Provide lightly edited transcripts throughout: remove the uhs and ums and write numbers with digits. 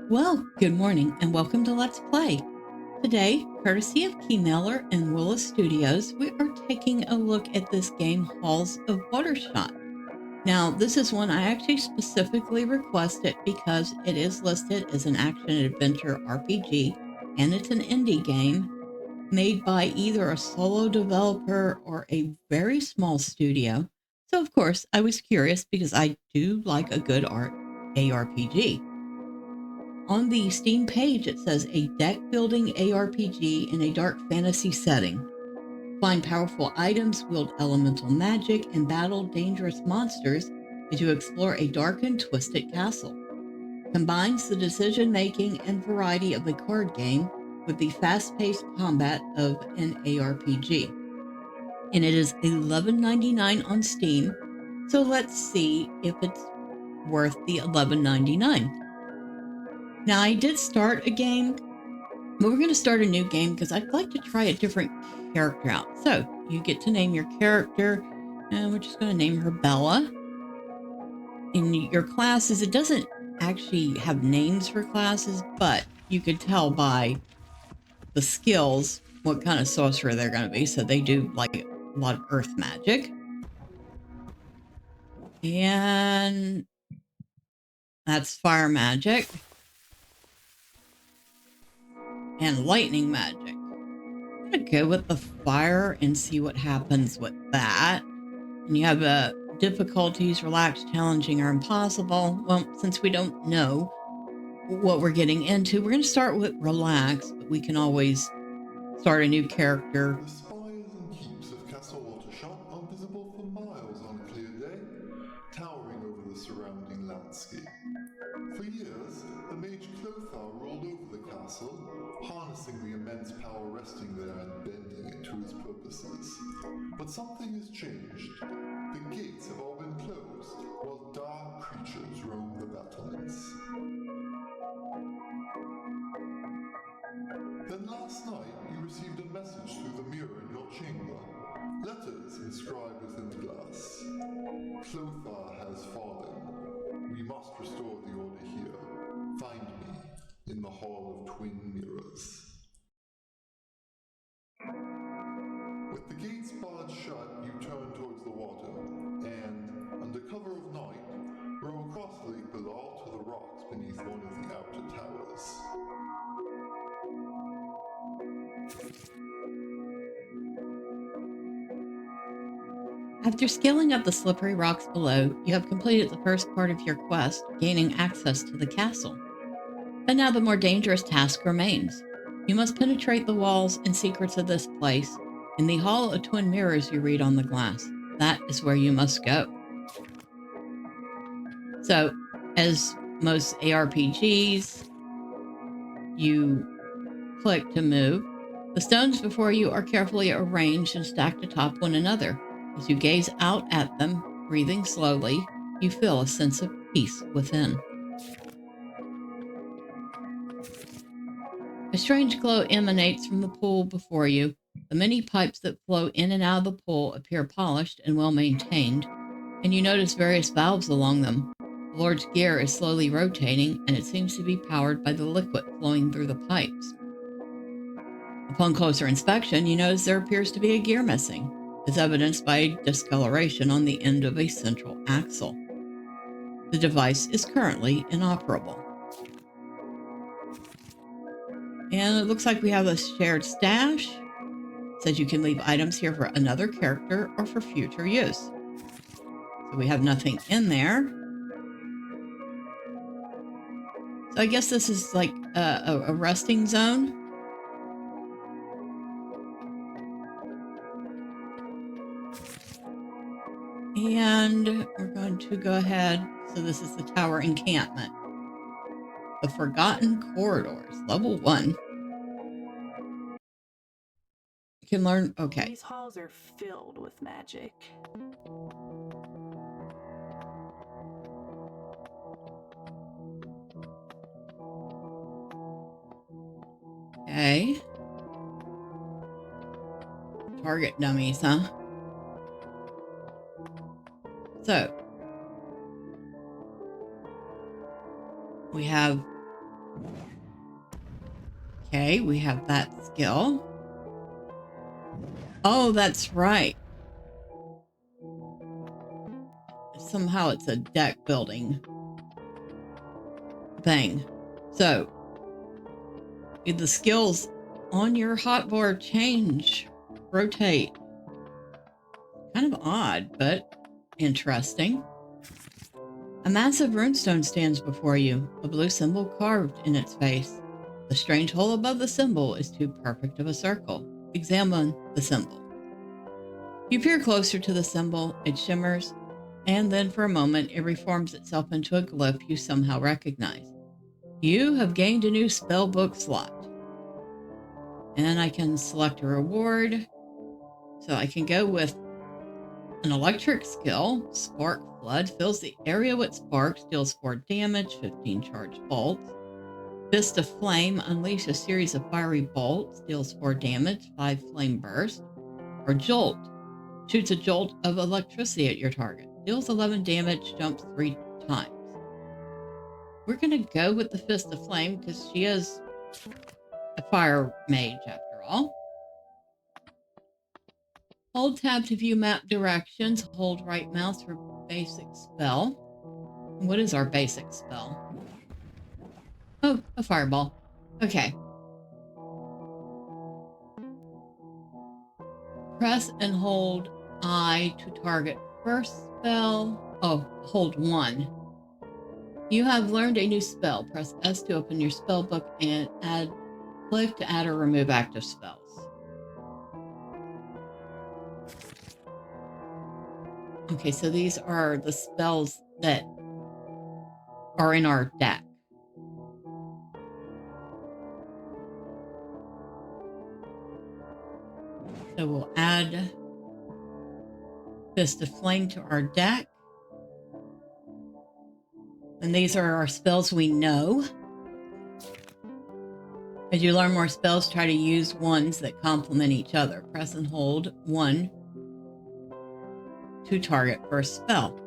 Well, good morning and welcome to Let's Play. Today, courtesy of KeyMailer and Willis Studios, we are taking a look at this game, Halls of Watershot. Now, this is one I actually specifically requested because it is listed as an action and adventure RPG, and it's an indie game made by either a solo developer or a very small studio. So, of course, I was curious because I do like a good aRPG. On the Steam page, it says a deck building aRPG in a dark fantasy setting. Find powerful items, wield elemental magic, and battle dangerous monsters as you explore a dark and twisted castle. Combines the decision making and variety of a card game with the fast paced combat of an aRPG. And it is $11.99 on Steam. So let's see if it's worth the $11.99. Now, I did start a game, but we're going to start a new game because I'd like to try a different character out. So you get to name your character, and we're just going to name her Bella. In your classes, it doesn't actually have names for classes, but you could tell by the skills what kind of sorcerer they're going to be. So they do like a lot of earth magic. And that's fire magic. And lightning magic. I'm going to go with the fire and see what happens with that. And you have difficulties, relaxed, challenging, or impossible. Well, since we don't know what we're getting into, we're going to start with relax, but we can always start a new character. The spires and keeps of Castle Watershot are visible for miles on a clear day, towering over the surrounding landscape. For years, the mage Clothar ruled over the castle, harnessing the immense power resting there and bending it to his purposes. But something has changed. The gates have all been closed, while dark creatures roam the battlements. Then last night you received a message through the mirror in your chamber. Letters inscribed within the glass. Clothar has fallen. We must restore the order here. Find me in the Hall of Twin Mirrors. With the gates barred shut, you turn towards the water, and, under cover of night, row across the lake below to the rocks beneath one of the outer towers. After scaling up the slippery rocks below, you have completed the first part of your quest, gaining access to the castle. But now the more dangerous task remains. You must penetrate the walls and secrets of this place. In the Hall of Twin Mirrors you read on the glass. That is where you must go. So, as most aRPGs, you click to move. The stones before you are carefully arranged and stacked atop one another. As you gaze out at them, breathing slowly, you feel a sense of peace within. A strange glow emanates from the pool before you. The many pipes that flow in and out of the pool appear polished and well maintained, and you notice various valves along them. The Lord's gear is slowly rotating, and it seems to be powered by the liquid flowing through the pipes. Upon closer inspection, you notice there appears to be a gear missing, as evidenced by discoloration on the end of a central axle. The device is currently inoperable. And it looks like we have a shared stash. It says you can leave items here for another character or for future use. So we have nothing in there. So I guess this is like a resting zone. And we're going to go ahead. So this is the tower encampment. The Forgotten Corridors, level 1. You can learn, okay. These halls are filled with magic. Okay. Target dummies, huh? So we have Okay, we have that skill. Oh, that's right. Somehow it's a deck building thing. So, the skills on your hotbar change, rotate. Kind of odd, but interesting. A massive runestone stands before you, a blue symbol carved in its face. The strange hole above the symbol is too perfect of a circle. Examine the symbol. You peer closer to the symbol, it shimmers, and then for a moment it reforms itself into a glyph you somehow recognize. You have gained a new spellbook slot. And I can select a reward. So I can go with an electric skill. Spark Flood fills the area with sparks, deals 4 damage, 15 charged bolts. Fist of Flame unleash a series of fiery bolts, deals 4 damage, 5 flame burst. Or Jolt shoots a jolt of electricity at your target, deals 11 damage, jumps 3 times. We're going to go with the Fist of Flame because she is a fire mage after all. Hold tab to view map directions. Hold right mouse for basic spell. What is our basic spell? Oh, a fireball. Okay. Press and hold I to target first spell. Oh, hold 1. You have learned a new spell. Press S to open your spell book and click to add or remove active spells. Okay, so these are the spells that are in our deck. So we'll add Fist of Flame to our deck. And these are our spells we know. As you learn more spells, try to use ones that complement each other. Press and hold 1 to target first spell.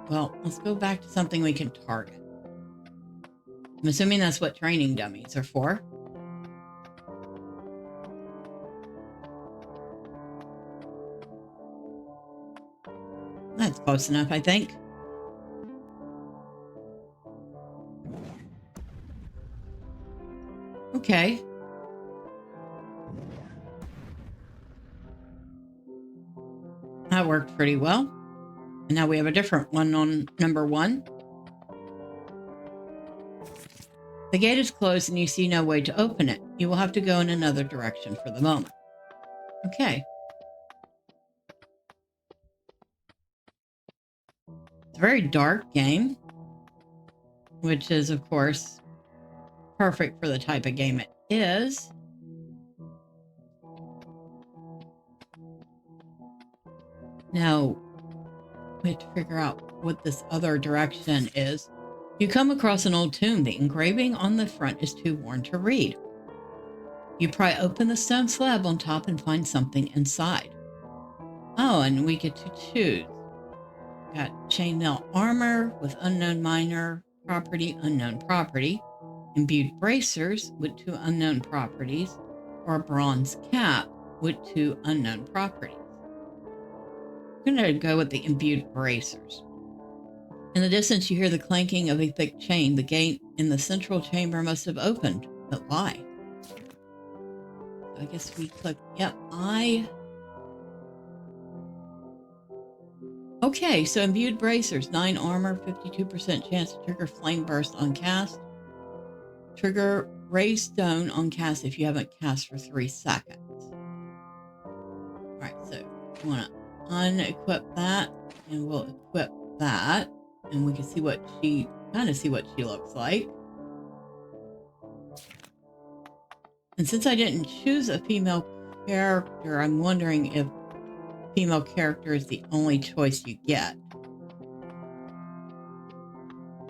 Well, let's go back to something we can target. I'm assuming that's what training dummies are for. That's close enough, I think. Okay. That worked pretty well. And now we have a different one on number 1. The gate is closed and you see no way to open it. You will have to go in another direction for the moment. Okay. It's a very dark game, which is, of course, perfect for the type of game it is. Now, we have to figure out what this other direction is. You come across an old tomb. The engraving on the front is too worn to read. You pry open the stone slab on top and find something inside. Oh, and we get to choose. Got chainmail armor with unknown minor property, unknown property, imbued bracers with 2 unknown properties, or a bronze cap with 2 unknown properties. I'm going to go with the imbued bracers. In the distance, you hear the clanking of a thick chain. The gate in the central chamber must have opened, but why? I guess we click, yep, Okay, so imbued bracers, 9 armor, 52% chance to trigger flame burst on cast. Trigger raised stone on cast if you haven't cast for 3 seconds. All right, so we want to unequip that, and we'll equip that, and we can see what she looks like. And since I didn't choose a female character, I'm wondering if female character is the only choice you get.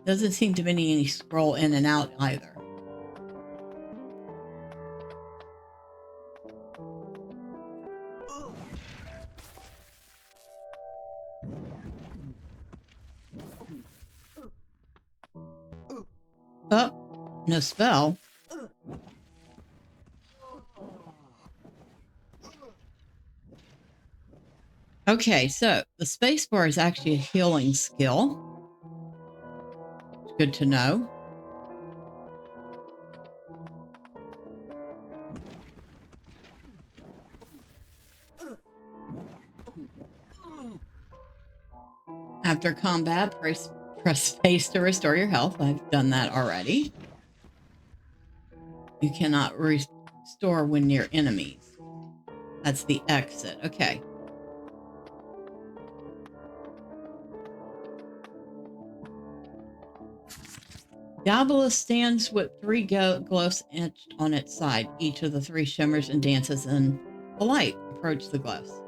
Doesn't seem to be any scroll in and out either. Oh, No spell. Okay, so the spacebar is actually a healing skill. It's good to know. After combat, press space to restore your health. I've done that already. You cannot restore when near enemies. That's the exit. Okay. The obelisk stands with three glyphs etched on its side. Each of the three shimmers and dances in the light. Approach the glyphs.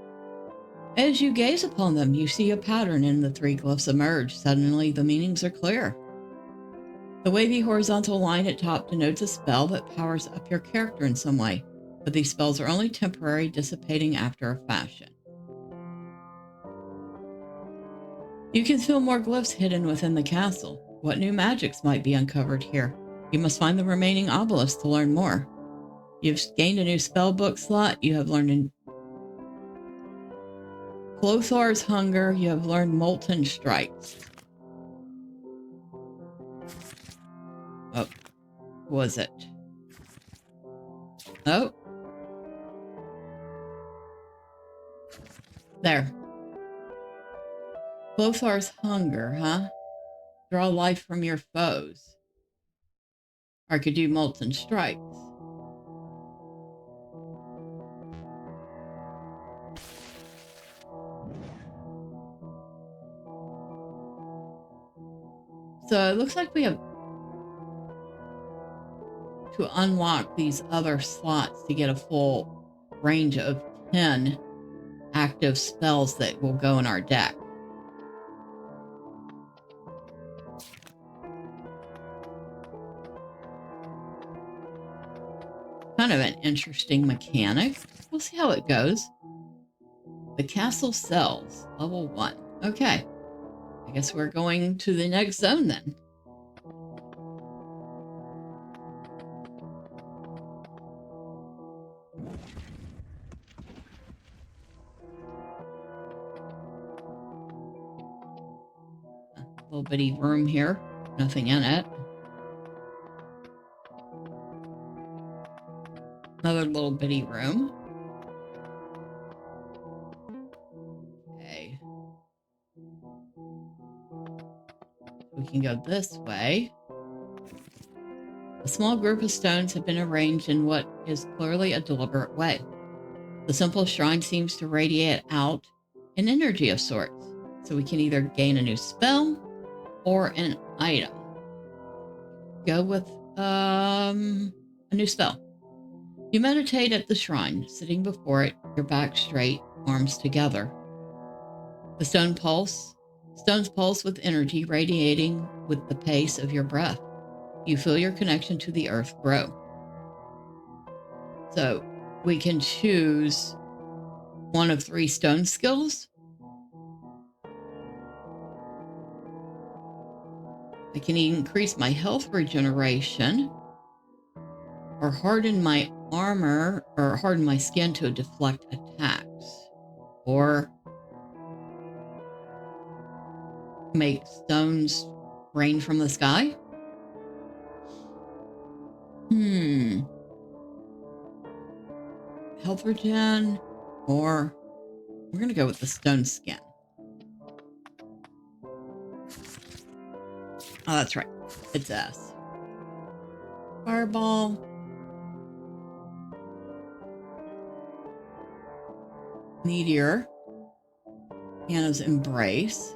As you gaze upon them, you see a pattern in the three glyphs emerge. Suddenly, the meanings are clear. The wavy horizontal line at top denotes a spell that powers up your character in some way, but these spells are only temporary, dissipating after a fashion. You can feel more glyphs hidden within the castle. What new magics might be uncovered here? You must find the remaining obelisks to learn more. You've gained a new spellbook slot. You have learned Clothar's Hunger. You have learned Molten Strikes. Oh, was it? Oh. There. Clothar's Hunger, huh? Draw life from your foes. Or I could do Molten Strikes. So it looks like we have to unlock these other slots to get a full range of 10 active spells that will go in our deck. Kind of an interesting mechanic. We'll see how it goes. The castle cells, level 1. Okay. I guess we're going to the next zone then. A little bitty room here. Nothing in it. Another little bitty room. Okay. We can go this way. A small group of stones have been arranged in what is clearly a deliberate way. The simple shrine seems to radiate out an energy of sorts, so we can either gain a new spell or an item. Go with a new spell. You meditate at the shrine, sitting before it, your back straight, arms together. The stones pulse with energy radiating with the pace of your breath. You feel your connection to the earth grow. So we can choose one of 3 stone skills. I can increase my health regeneration, or harden my armor, or harden my skin to deflect attacks, or make stones rain from the sky. Health regen, or we're going to go with the stone skin. Oh, that's right. It's S. Fireball. Meteor. Hannah's Embrace.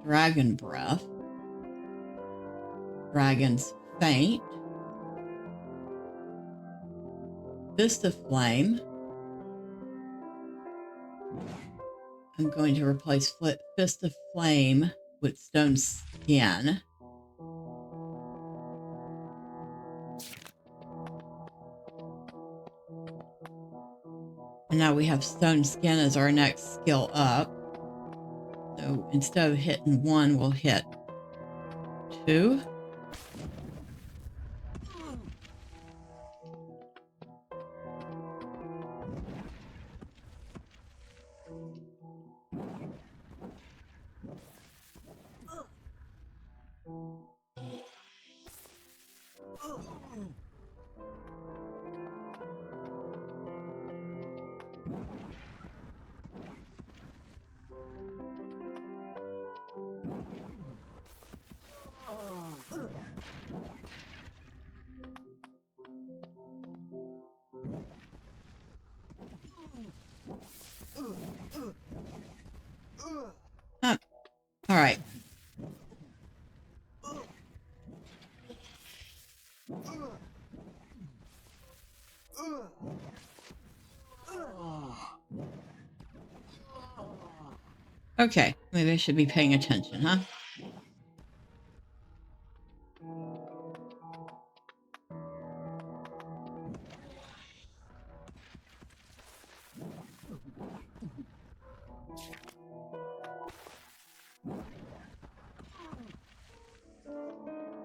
Dragon Breath. Dragon's Faint. Fist of Flame. I'm going to replace Fist of Flame with Stone Skin. And now we have Stone Skin as our next skill up. So instead of hitting 1, we'll hit 2. All right. Okay, maybe I should be paying attention, huh?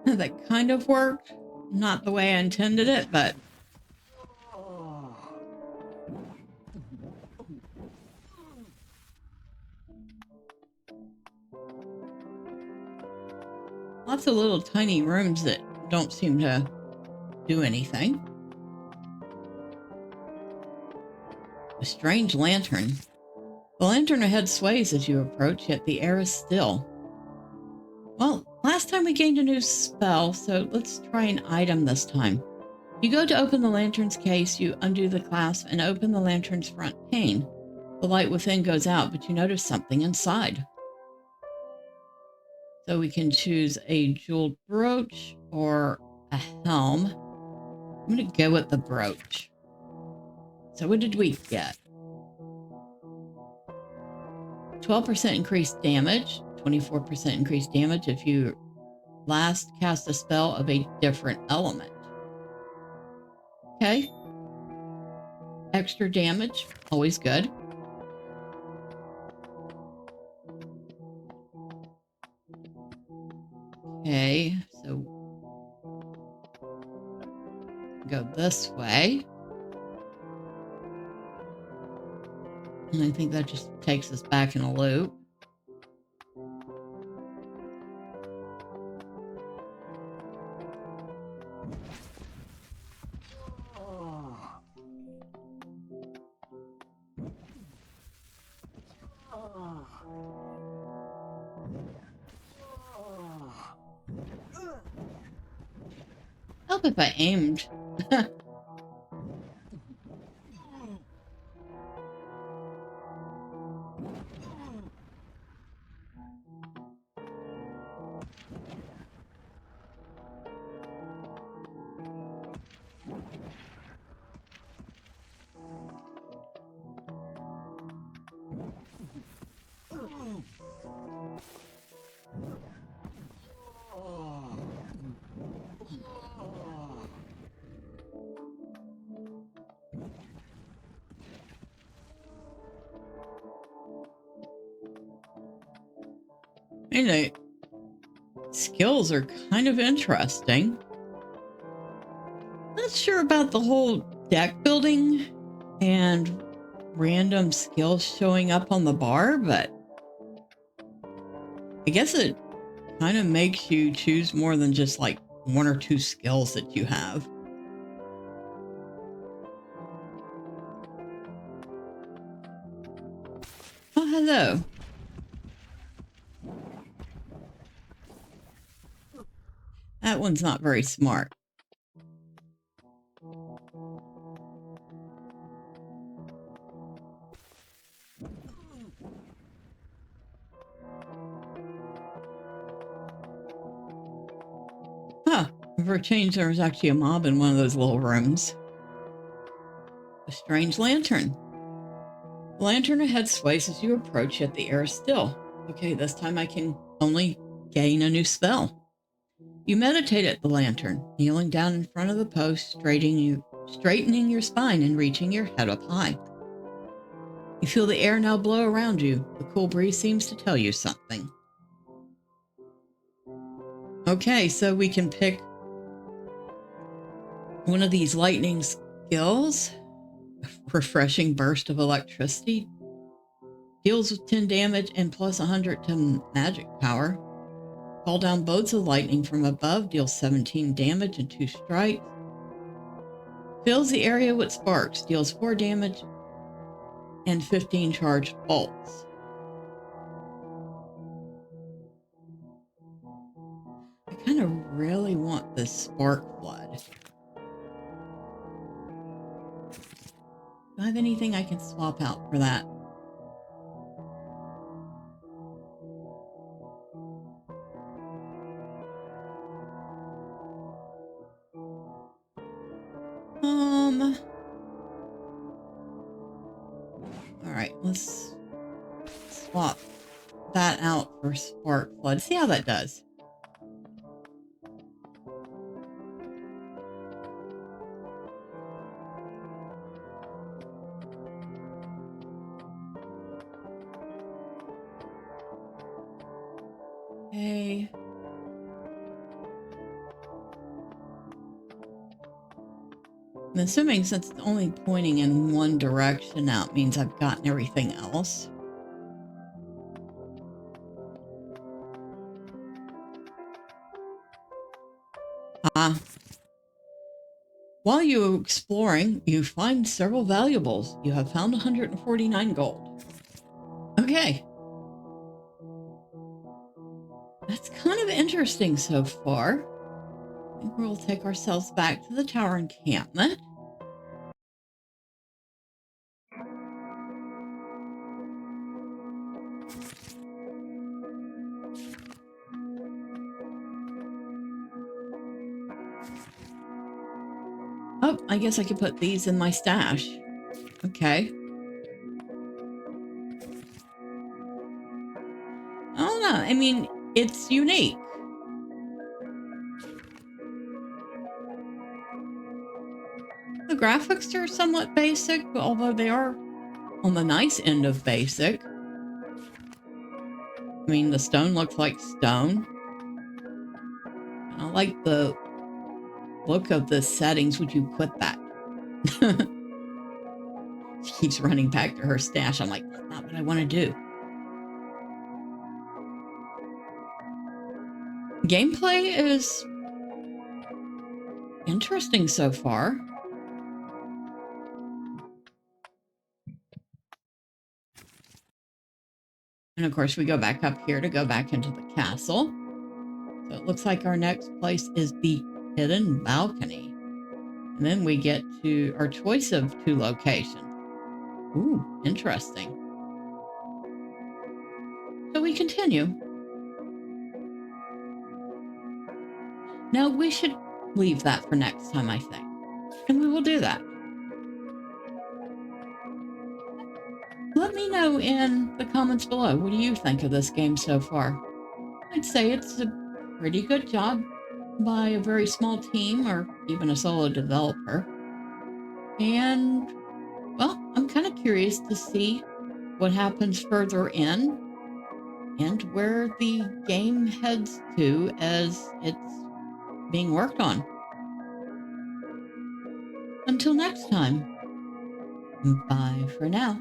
That kind of worked. Not the way I intended it, but... Lots of little tiny rooms that don't seem to do anything. A strange lantern. The lantern ahead sways as you approach, yet the air is still. Well, last time we gained a new spell, so let's try an item this time. You go to open the lantern's case, you undo the clasp and open the lantern's front pane. The light within goes out, but you notice something inside. So we can choose a jeweled brooch or a helm. I'm going to go with the brooch. So what did we get? 12% increased damage, 24% increased damage if you last cast a spell of a different element. Okay. Extra damage, always good. Okay, so go this way. And I think that just takes us back in a loop. Help if I aimed. And the skills are kind of interesting. Not sure about the whole deck building and random skills showing up on the bar, but I guess it kind of makes you choose more than just like 1 or 2 skills that you have. Oh, hello. That one's not very smart. Huh. For a change, there was actually a mob in one of those little rooms. A strange lantern. The lantern ahead sways as you approach, yet the air is still. Okay, this time I can only gain a new spell. You meditate at the lantern, kneeling down in front of the post, straightening your spine and reaching your head up high. You feel the air now blow around you. The cool breeze seems to tell you something. Okay, so we can pick one of these lightning skills. Refreshing burst of electricity. Deals with 10 damage and plus 100 to magic power. Call down bolts of lightning from above. Deals 17 damage and 2 strikes. Fills the area with sparks. Deals 4 damage and 15 charged bolts. I kind of really want this spark flood. Do I have anything I can swap out for that? All right, let's swap that out for spark flood. See how that does. Okay. I'm assuming since it's only pointing in one direction now, it means I've gotten everything else. While you're exploring, you find several valuables. You have found 149 gold. Okay. That's kind of interesting so far. I think we'll take ourselves back to the tower encampment. Oh, I guess I could put these in my stash. Okay. I don't know. I mean, it's unique. The graphics are somewhat basic, although they are on the nice end of basic. I mean, the stone looks like stone. I like the look of the settings. Would you quit that? She keeps running back to her stash. I'm like, that's not what I want to do. Gameplay is interesting so far. And of course, we go back up here to go back into the castle. So it looks like our next place is the hidden balcony. And then we get to our choice of 2 locations. Ooh, interesting. So we continue. Now we should leave that for next time, I think. And we will do that. Let me know in the comments below. What do you think of this game so far? I'd say it's a pretty good job by a very small team or even a solo developer. And, well, I'm kind of curious to see what happens further in and where the game heads to as it's being worked on. Until next time, bye for now.